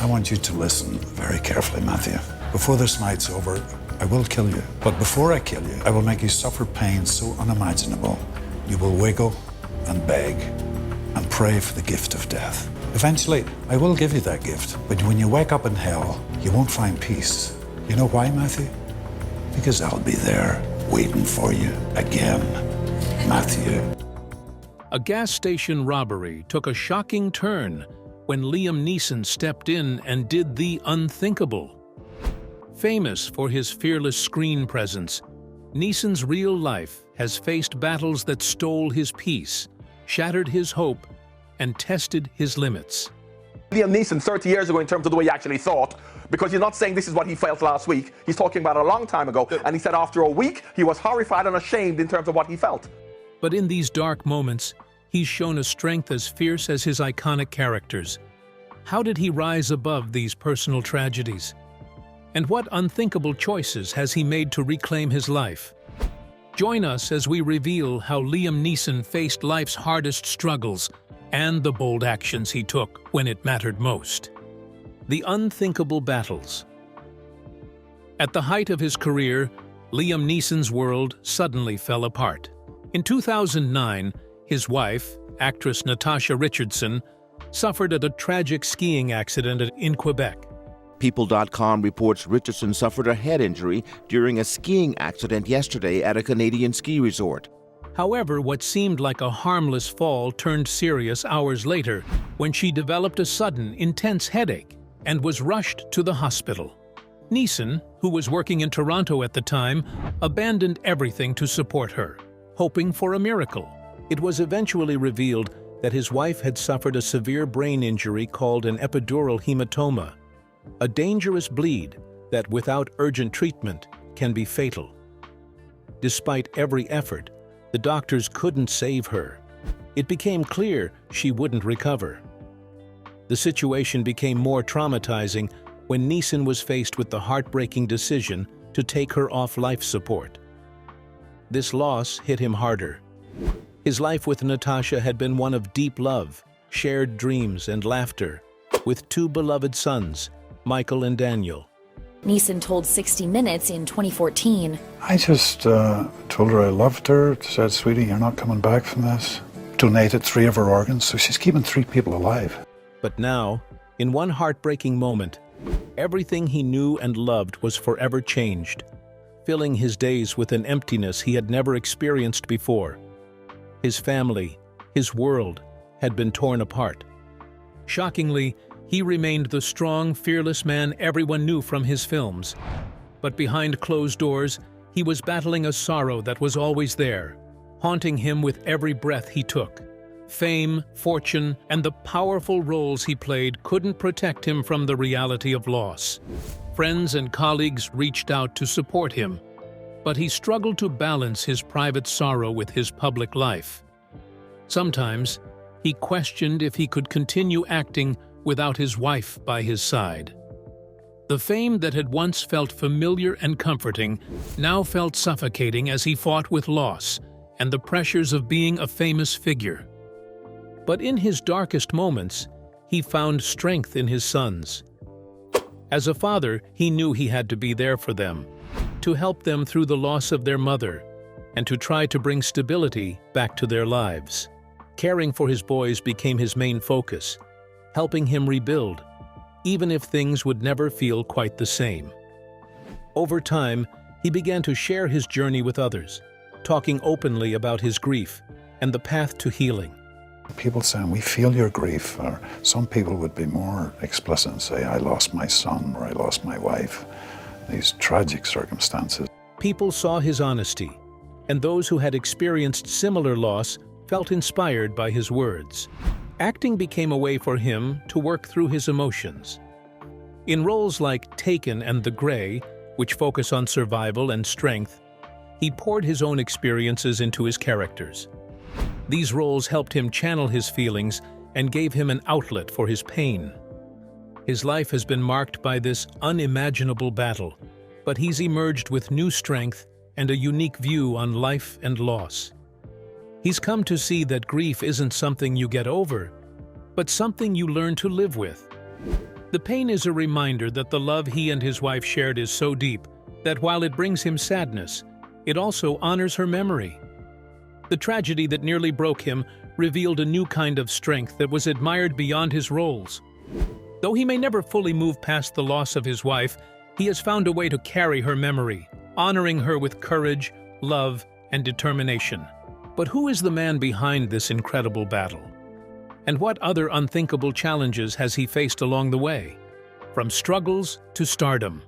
I want you to listen very carefully, Matthew. Before this night's over, I will kill you. But before I kill you, I will make you suffer pain so unimaginable, you will wiggle and beg and pray for the gift of death. Eventually, I will give you that gift. But when you wake up in hell, you won't find peace. You know why, Matthew? Because I'll be there waiting for you again, Matthew. A gas station robbery took a shocking turn when Liam Neeson stepped in and did the unthinkable. Famous for his fearless screen presence, Neeson's real life has faced battles that stole his peace, shattered his hope, and tested his limits. Liam Neeson 30 years ago in terms of the way he actually thought, because he's not saying this is what he felt last week, he's talking about a long time ago, and he said after a week he was horrified and ashamed in terms of what he felt. But in these dark moments, he's shown a strength as fierce as his iconic characters. How did he rise above these personal tragedies? And what unthinkable choices has he made to reclaim his life? Join us as we reveal how Liam Neeson faced life's hardest struggles and the bold actions he took when it mattered most. The unthinkable battles. At the height of his career, Liam Neeson's world suddenly fell apart. In 2009, his wife, actress Natasha Richardson, suffered a tragic skiing accident in Quebec. People.com reports Richardson suffered a head injury during a skiing accident yesterday at a Canadian ski resort. However, what seemed like a harmless fall turned serious hours later when she developed a sudden, intense headache and was rushed to the hospital. Neeson, who was working in Toronto at the time, abandoned everything to support her, hoping for a miracle. It was eventually revealed that his wife had suffered a severe brain injury called an epidural hematoma, a dangerous bleed that, without urgent treatment, can be fatal. Despite every effort, the doctors couldn't save her. It became clear she wouldn't recover. The situation became more traumatizing when Neeson was faced with the heartbreaking decision to take her off life support. This loss hit him harder. His life with Natasha had been one of deep love, shared dreams, and laughter, with two beloved sons, Michael and Daniel. Neeson told 60 Minutes in 2014. I just told her I loved her, said, sweetie, you're not coming back from this. Donated 3 of her organs, so she's keeping 3 people alive. But now, in one heartbreaking moment, everything he knew and loved was forever changed, filling his days with an emptiness he had never experienced before. His family, his world, had been torn apart. Shockingly, he remained the strong, fearless man everyone knew from his films. But behind closed doors, he was battling a sorrow that was always there, haunting him with every breath he took. Fame, fortune, and the powerful roles he played couldn't protect him from the reality of loss. Friends and colleagues reached out to support him, but he struggled to balance his private sorrow with his public life. Sometimes, he questioned if he could continue acting without his wife by his side. The fame that had once felt familiar and comforting now felt suffocating as he fought with loss and the pressures of being a famous figure. But in his darkest moments, he found strength in his sons. As a father, he knew he had to be there for them, to help them through the loss of their mother, and to try to bring stability back to their lives. Caring for his boys became his main focus, helping him rebuild, even if things would never feel quite the same. Over time, he began to share his journey with others, talking openly about his grief and the path to healing. People saying, we feel your grief, or some people would be more explicit and say, I lost my son, or I lost my wife. These tragic circumstances. People saw his honesty, and those who had experienced similar loss felt inspired by his words. Acting became a way for him to work through his emotions. In roles like Taken and The Grey, which focus on survival and strength, he poured his own experiences into his characters. These roles helped him channel his feelings and gave him an outlet for his pain. His life has been marked by this unimaginable battle, but he's emerged with new strength and a unique view on life and loss. He's come to see that grief isn't something you get over, but something you learn to live with. The pain is a reminder that the love he and his wife shared is so deep that while it brings him sadness, it also honors her memory. The tragedy that nearly broke him revealed a new kind of strength that was admired beyond his roles. Though he may never fully move past the loss of his wife, he has found a way to carry her memory, honoring her with courage, love, and determination. But who is the man behind this incredible battle? And what other unthinkable challenges has he faced along the way? From struggles to stardom.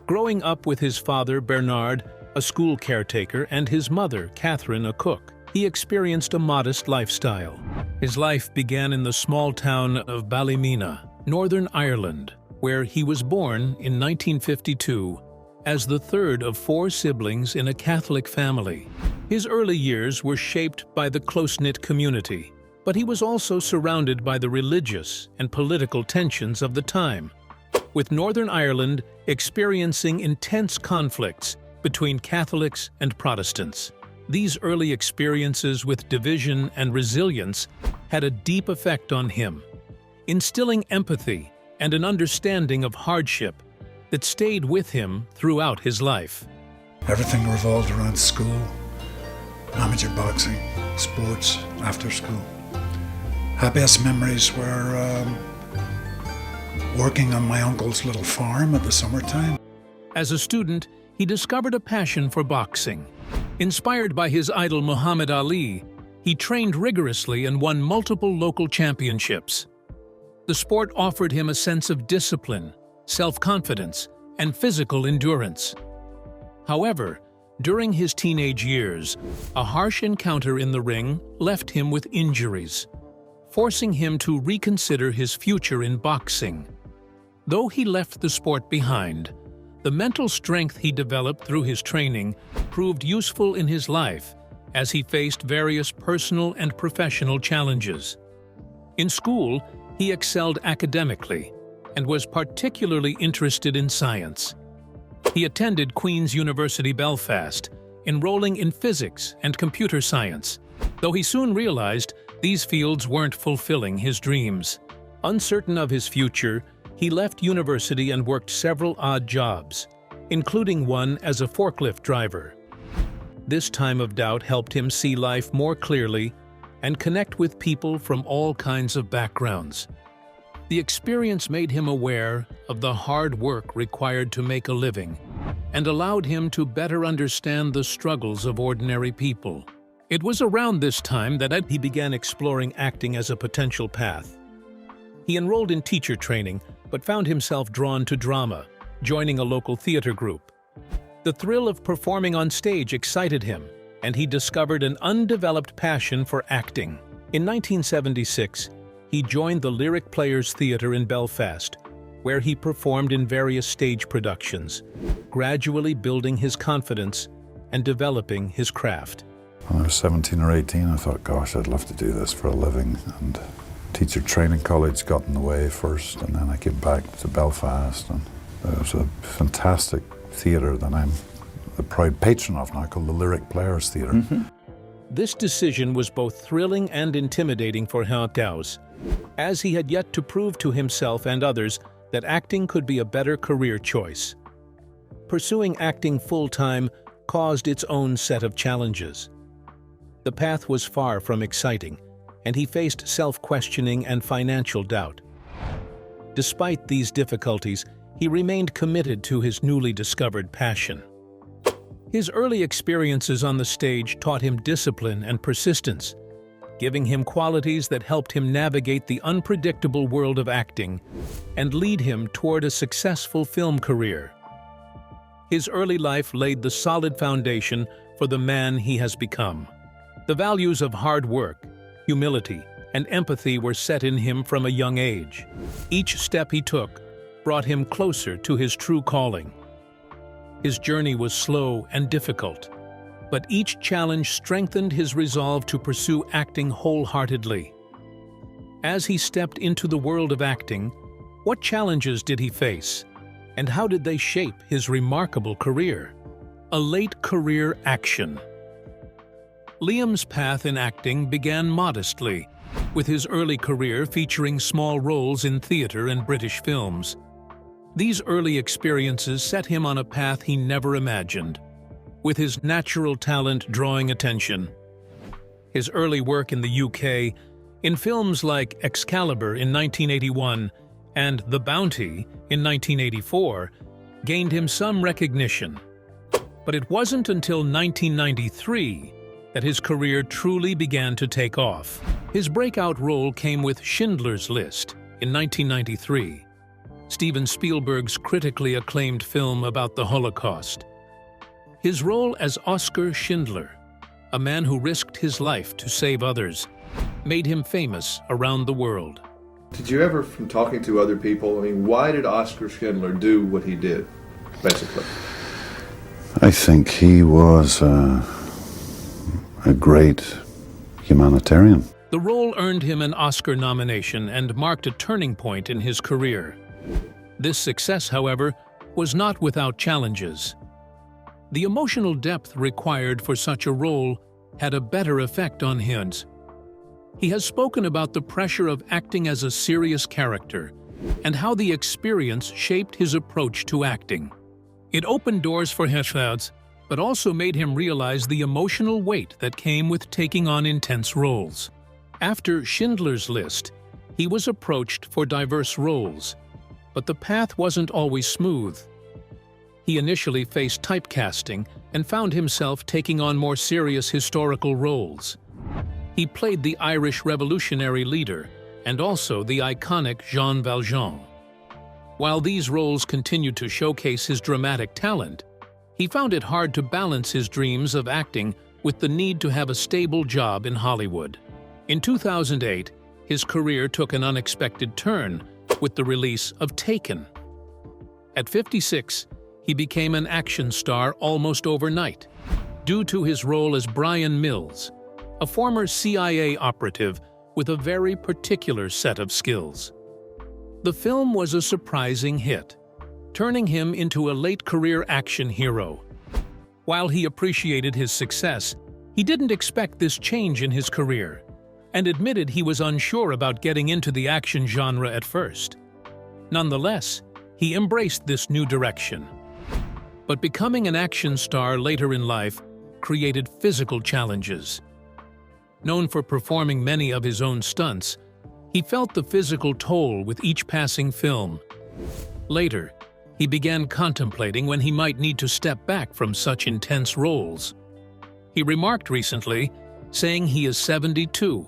Growing up with his father, Bernard, a school caretaker, and his mother, Catherine, a cook, he experienced a modest lifestyle. His life began in the small town of Ballymena, Northern Ireland, where he was born in 1952 as the third of 4 siblings in a Catholic family. His early years were shaped by the close-knit community, but he was also surrounded by the religious and political tensions of the time, with Northern Ireland experiencing intense conflicts between Catholics and Protestants. These early experiences with division and resilience had a deep effect on him, instilling empathy and an understanding of hardship that stayed with him throughout his life. Everything revolved around school, amateur boxing, sports, after school. Happiest memories were working on my uncle's little farm at the summertime. As a student, he discovered a passion for boxing. Inspired by his idol Muhammad Ali, he trained rigorously and won multiple local championships. The sport offered him a sense of discipline, self-confidence, and physical endurance. However, during his teenage years, a harsh encounter in the ring left him with injuries, forcing him to reconsider his future in boxing. Though he left the sport behind, the mental strength he developed through his training proved useful in his life as he faced various personal and professional challenges. In school, he excelled academically and was particularly interested in science. He attended Queen's University Belfast, enrolling in physics and computer science, though he soon realized these fields weren't fulfilling his dreams. Uncertain of his future, he left university and worked several odd jobs, including one as a forklift driver. This time of doubt helped him see life more clearly and connect with people from all kinds of backgrounds. The experience made him aware of the hard work required to make a living and allowed him to better understand the struggles of ordinary people. It was around this time that he began exploring acting as a potential path. He enrolled in teacher training, but found himself drawn to drama, joining a local theater group. The thrill of performing on stage excited him, and he discovered an undeveloped passion for acting. In 1976, he joined the Lyric Players Theatre in Belfast, where he performed in various stage productions, gradually building his confidence and developing his craft. When I was 17 or 18, I thought, gosh, I'd love to do this for a living. And teacher training college got in the way first, and then I came back to Belfast, and it was a fantastic theatre that I'm the proud patron of now, called the Lyric Players Theatre. This decision was both thrilling and intimidating for Gauss, as he had yet to prove to himself and others that acting could be a better career choice. Pursuing acting full-time caused its own set of challenges. The path was far from exciting, and he faced self-questioning and financial doubt. Despite these difficulties, he remained committed to his newly discovered passion. His early experiences on the stage taught him discipline and persistence, giving him qualities that helped him navigate the unpredictable world of acting and lead him toward a successful film career. His early life laid the solid foundation for the man he has become. The values of hard work, humility, and empathy were set in him from a young age. Each step he took brought him closer to his true calling. His journey was slow and difficult, but each challenge strengthened his resolve to pursue acting wholeheartedly. As he stepped into the world of acting, what challenges did he face, and how did they shape his remarkable career? A late career action. Liam's path in acting began modestly, with his early career featuring small roles in theatre and British films. These early experiences set him on a path he never imagined, with his natural talent drawing attention. His early work in the UK, in films like Excalibur in 1981 and The Bounty in 1984, gained him some recognition. But it wasn't until 1993 that his career truly began to take off. His breakout role came with Schindler's List in 1993, Steven Spielberg's critically acclaimed film about the Holocaust. His role as Oskar Schindler, a man who risked his life to save others, made him famous around the world. Did you ever, from talking to other people, why did Oskar Schindler do what he did, basically? I think he was a great humanitarian. The role earned him an Oscar nomination and marked a turning point in his career. This success, however, was not without challenges. The emotional depth required for such a role had a better effect on him. He has spoken about the pressure of acting as a serious character and how the experience shaped his approach to acting. It opened doors for Hirschfeld, but also made him realize the emotional weight that came with taking on intense roles. After Schindler's List, he was approached for diverse roles, but the path wasn't always smooth. He initially faced typecasting and found himself taking on more serious historical roles. He played the Irish revolutionary leader and also the iconic Jean Valjean. While these roles continued to showcase his dramatic talent, he found it hard to balance his dreams of acting with the need to have a stable job in Hollywood. In 2008, his career took an unexpected turn with the release of Taken. At 56, he became an action star almost overnight, due to his role as Brian Mills, a former CIA operative with a very particular set of skills. The film was a surprising hit, turning him into a late-career action hero. While he appreciated his success, he didn't expect this change in his career, and admitted he was unsure about getting into the action genre at first. Nonetheless, he embraced this new direction. But becoming an action star later in life created physical challenges. Known for performing many of his own stunts, he felt the physical toll with each passing film. Later, he began contemplating when he might need to step back from such intense roles. He remarked recently, saying he is 72,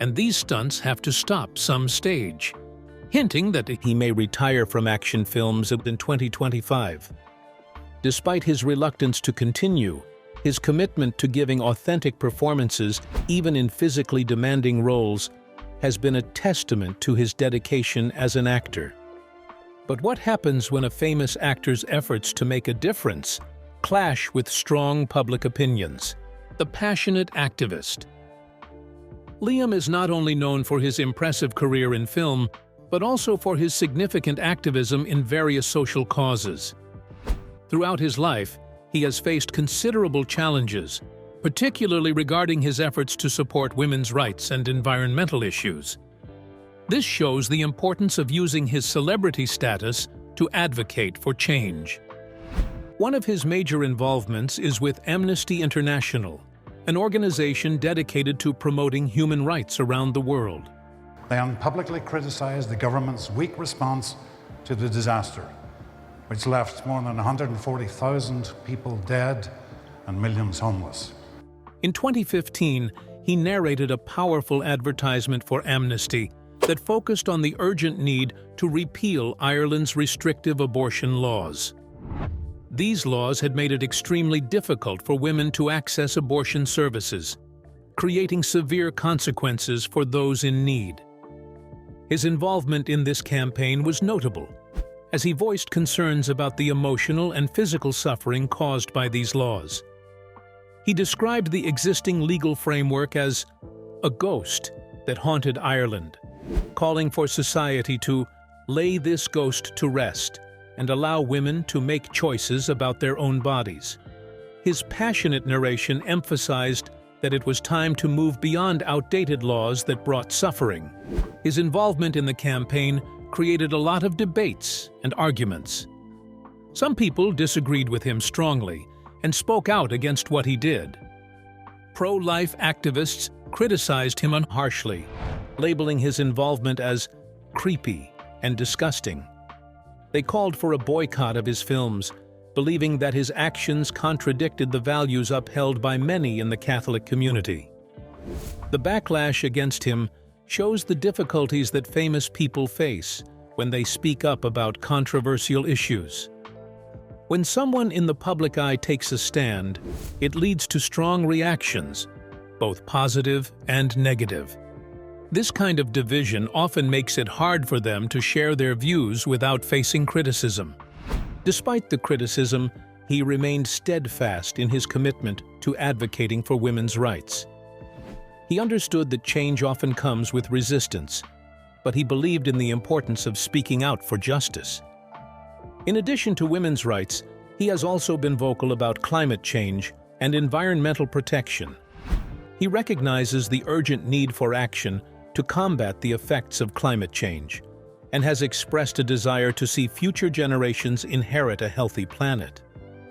and these stunts have to stop some stage, hinting that he may retire from action films in 2025. Despite his reluctance to continue, his commitment to giving authentic performances, even in physically demanding roles, has been a testament to his dedication as an actor. But what happens when a famous actor's efforts to make a difference clash with strong public opinions? The passionate activist. Liam is not only known for his impressive career in film, but also for his significant activism in various social causes. Throughout his life, he has faced considerable challenges, particularly regarding his efforts to support women's rights and environmental issues. This shows the importance of using his celebrity status to advocate for change. One of his major involvements is with Amnesty International, an organization dedicated to promoting human rights around the world. They publicly criticised the government's weak response to the disaster, which left more than 140,000 people dead and millions homeless. In 2015, he narrated a powerful advertisement for Amnesty that focused on the urgent need to repeal Ireland's restrictive abortion laws. These laws had made it extremely difficult for women to access abortion services, creating severe consequences for those in need. His involvement in this campaign was notable, as he voiced concerns about the emotional and physical suffering caused by these laws. He described the existing legal framework as a ghost that haunted Ireland, calling for society to lay this ghost to rest and allow women to make choices about their own bodies. His passionate narration emphasized that it was time to move beyond outdated laws that brought suffering. His involvement in the campaign created a lot of debates and arguments. Some people disagreed with him strongly and spoke out against what he did. Pro-life activists criticized him harshly, labeling his involvement as creepy and disgusting. They called for a boycott of his films, believing that his actions contradicted the values upheld by many in the Catholic community. The backlash against him shows the difficulties that famous people face when they speak up about controversial issues. When someone in the public eye takes a stand, it leads to strong reactions, both positive and negative. This kind of division often makes it hard for them to share their views without facing criticism. Despite the criticism, he remained steadfast in his commitment to advocating for women's rights. He understood that change often comes with resistance, but he believed in the importance of speaking out for justice. In addition to women's rights, he has also been vocal about climate change and environmental protection. He recognizes the urgent need for action to combat the effects of climate change, and has expressed a desire to see future generations inherit a healthy planet.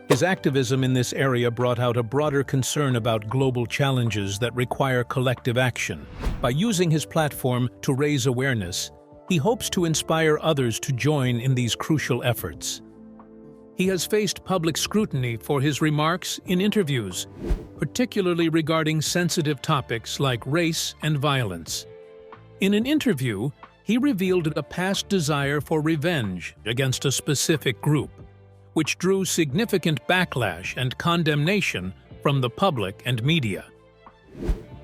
His activism in this area brought out a broader concern about global challenges that require collective action. By using his platform to raise awareness, he hopes to inspire others to join in these crucial efforts. He has faced public scrutiny for his remarks in interviews, particularly regarding sensitive topics like race and violence. In an interview, he revealed a past desire for revenge against a specific group, which drew significant backlash and condemnation from the public and media.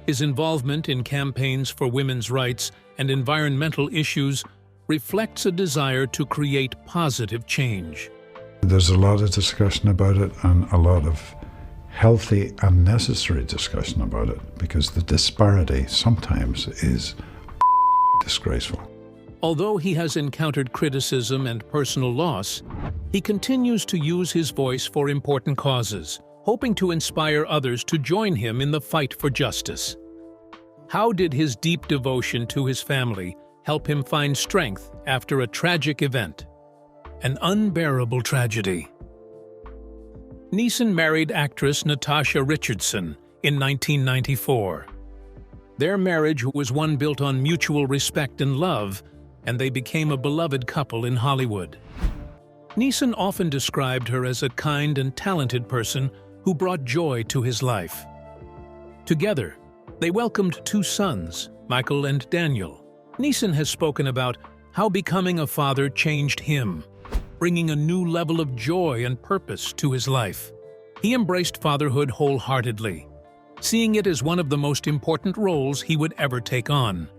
His involvement in campaigns for women's rights and environmental issues reflects a desire to create positive change. There's a lot of discussion about it, and a lot of healthy and necessary discussion about it, because the disparity sometimes is disgraceful. Although he has encountered criticism and personal loss, he continues to use his voice for important causes, hoping to inspire others to join him in the fight for justice. How did his deep devotion to his family help him find strength after a tragic event? An unbearable tragedy. Neeson married actress Natasha Richardson in 1994. Their marriage was one built on mutual respect and love, and they became a beloved couple in Hollywood. Neeson often described her as a kind and talented person who brought joy to his life. Together, they welcomed 2 sons, Michael and Daniel. Neeson has spoken about how becoming a father changed him, bringing a new level of joy and purpose to his life. He embraced fatherhood wholeheartedly, seeing it as one of the most important roles he would ever take on.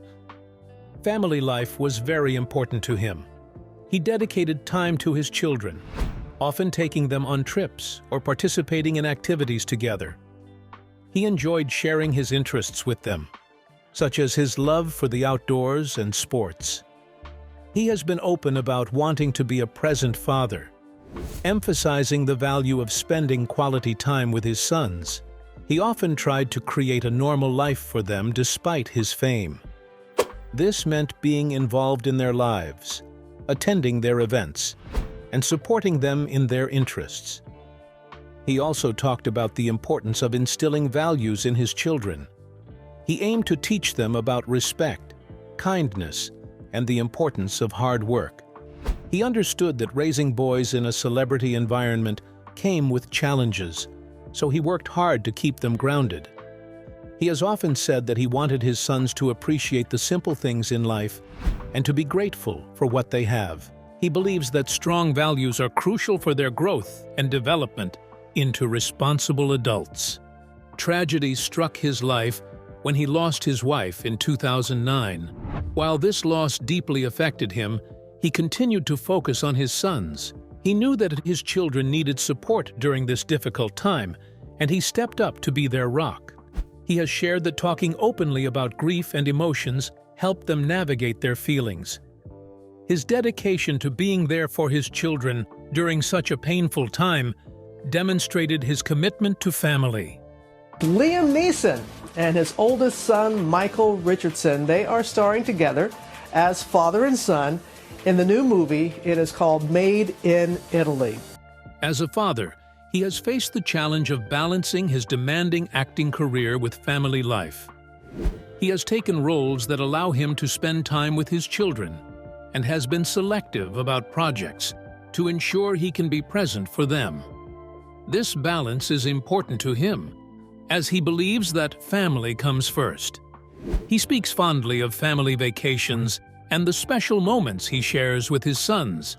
Family life was very important to him. He dedicated time to his children, often taking them on trips or participating in activities together. He enjoyed sharing his interests with them, such as his love for the outdoors and sports. He has been open about wanting to be a present father, emphasizing the value of spending quality time with his sons. He often tried to create a normal life for them despite his fame. This meant being involved in their lives, attending their events, and supporting them in their interests. He also talked about the importance of instilling values in his children. He aimed to teach them about respect, kindness, and the importance of hard work. He understood that raising boys in a celebrity environment came with challenges, so he worked hard to keep them grounded. He has often said that he wanted his sons to appreciate the simple things in life and to be grateful for what they have. He believes that strong values are crucial for their growth and development into responsible adults. Tragedy struck his life when he lost his wife in 2009. While this loss deeply affected him, he continued to focus on his sons. He knew that his children needed support during this difficult time, and he stepped up to be their rock. He has shared that talking openly about grief and emotions helped them navigate their feelings. His dedication to being there for his children during such a painful time demonstrated his commitment to family. Liam Neeson and his oldest son, Michael Richardson. They are starring together as father and son in the new movie. It is called Made in Italy. As a father, he has faced the challenge of balancing his demanding acting career with family life. He has taken roles that allow him to spend time with his children and has been selective about projects to ensure he can be present for them. This balance is important to him, as he believes that family comes first. He speaks fondly of family vacations and the special moments he shares with his sons,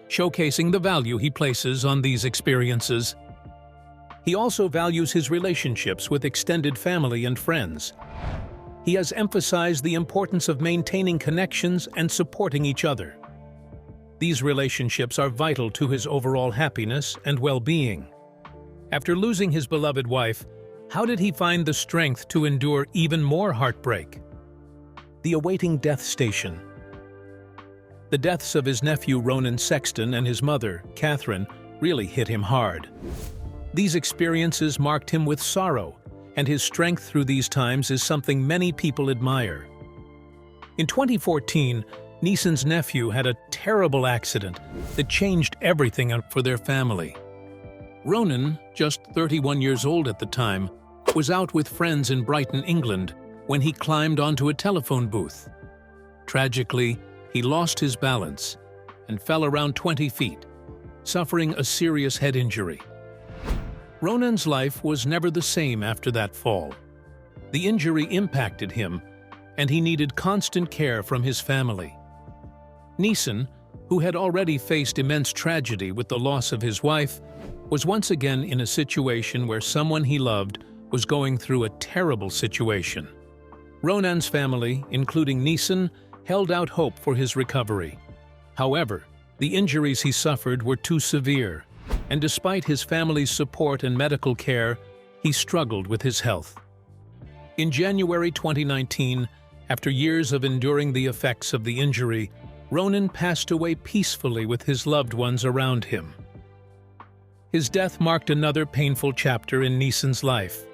showcasing the value he places on these experiences. He also values his relationships with extended family and friends. He has emphasized the importance of maintaining connections and supporting each other. These relationships are vital to his overall happiness and well-being. After losing his beloved wife, how did he find the strength to endure even more heartbreak? The awaiting death station. The deaths of his nephew Ronan Sexton and his mother, Catherine, really hit him hard. These experiences marked him with sorrow, and his strength through these times is something many people admire. In 2014, Neeson's nephew had a terrible accident that changed everything for their family. Ronan, just 31 years old at the time, was out with friends in Brighton, England, when he climbed onto a telephone booth. Tragically, he lost his balance and fell around 20 feet, suffering a serious head injury. Ronan's life was never the same after that fall. The injury impacted him, and he needed constant care from his family. Neeson, who had already faced immense tragedy with the loss of his wife, was once again in a situation where someone he loved was going through a terrible situation. Ronan's family, including Neeson, held out hope for his recovery. However, the injuries he suffered were too severe, and despite his family's support and medical care, he struggled with his health. In January 2019, after years of enduring the effects of the injury, Ronan passed away peacefully with his loved ones around him. His death marked another painful chapter in Neeson's life,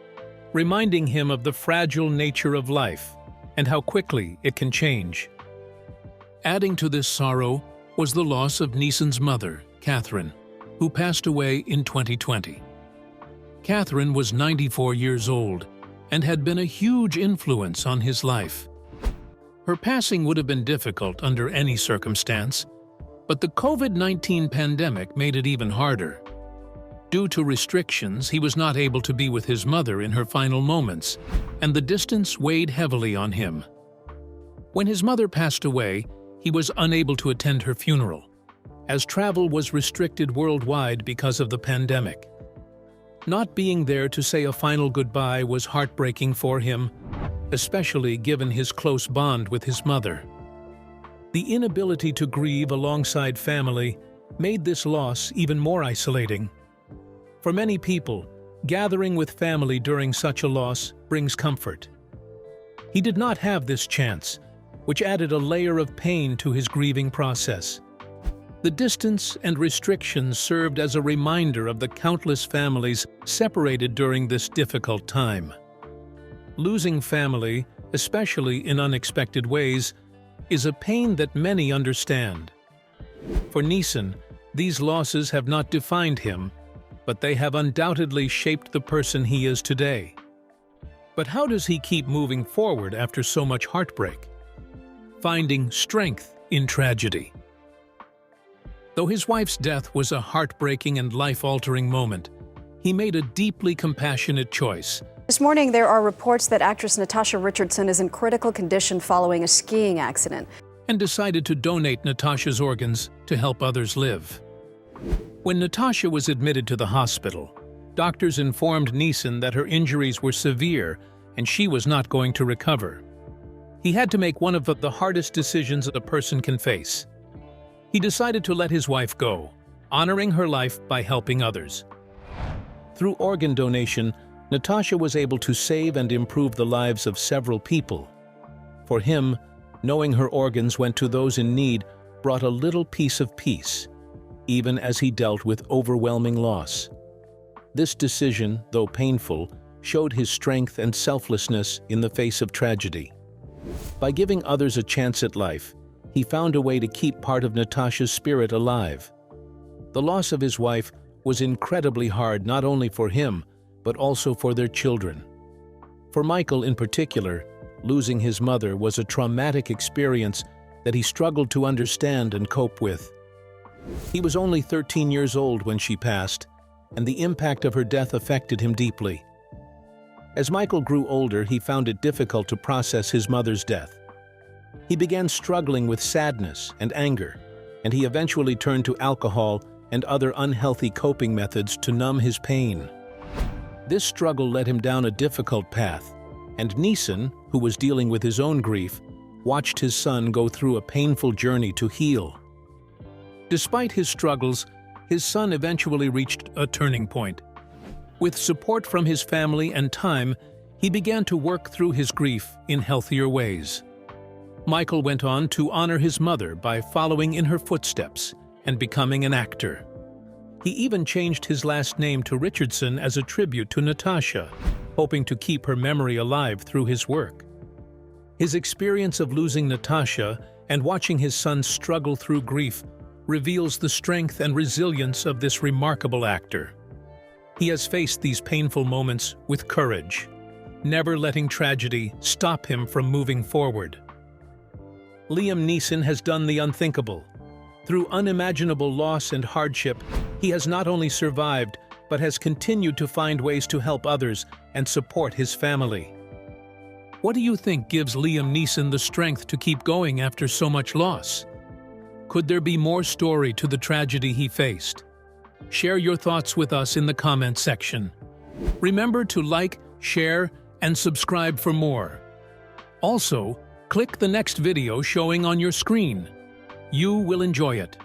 reminding him of the fragile nature of life and how quickly it can change. Adding to this sorrow was the loss of Neeson's mother, Catherine, who passed away in 2020. Catherine was 94 years old and had been a huge influence on his life. Her passing would have been difficult under any circumstance, but the COVID-19 pandemic made it even harder. Due to restrictions, he was not able to be with his mother in her final moments, and the distance weighed heavily on him. When his mother passed away, he was unable to attend her funeral, as travel was restricted worldwide because of the pandemic. Not being there to say a final goodbye was heartbreaking for him, especially given his close bond with his mother. The inability to grieve alongside family made this loss even more isolating. For many people, gathering with family during such a loss brings comfort. He did not have this chance, which added a layer of pain to his grieving process. The distance and restrictions served as a reminder of the countless families separated during this difficult time. Losing family, especially in unexpected ways, is a pain that many understand. For Neeson, these losses have not defined him, but they have undoubtedly shaped the person he is today. But how does he keep moving forward after so much heartbreak? Finding strength in tragedy. Though his wife's death was a heartbreaking and life-altering moment, he made a deeply compassionate choice. This morning, there are reports that actress Natasha Richardson is in critical condition following a skiing accident. And decided to donate Natasha's organs to help others live. When Natasha was admitted to the hospital, doctors informed Neeson that her injuries were severe and she was not going to recover. He had to make one of the hardest decisions a person can face. He decided to let his wife go, honoring her life by helping others. Through organ donation, Natasha was able to save and improve the lives of several people. For him, knowing her organs went to those in need brought a little piece of peace, even as he dealt with overwhelming loss. This decision, though painful, showed his strength and selflessness in the face of tragedy. By giving others a chance at life, he found a way to keep part of Natasha's spirit alive. The loss of his wife was incredibly hard not only for him, but also for their children. For Michael in particular, losing his mother was a traumatic experience that he struggled to understand and cope with. He was only 13 years old when she passed, and the impact of her death affected him deeply. As Michael grew older, he found it difficult to process his mother's death. He began struggling with sadness and anger, and he eventually turned to alcohol and other unhealthy coping methods to numb his pain. This struggle led him down a difficult path, and Neeson, who was dealing with his own grief, watched his son go through a painful journey to heal. Despite his struggles, his son eventually reached a turning point. With support from his family and time, he began to work through his grief in healthier ways. Michael went on to honor his mother by following in her footsteps and becoming an actor. He even changed his last name to Richardson as a tribute to Natasha, hoping to keep her memory alive through his work. His experience of losing Natasha and watching his son struggle through grief reveals the strength and resilience of this remarkable actor. He has faced these painful moments with courage, never letting tragedy stop him from moving forward. Liam Neeson has done the unthinkable. Through unimaginable loss and hardship, he has not only survived, but has continued to find ways to help others and support his family. What do you think gives Liam Neeson the strength to keep going after so much loss? Could there be more story to the tragedy he faced? Share your thoughts with us in the comments section. Remember to like, share, and subscribe for more. Also, click the next video showing on your screen. You will enjoy it.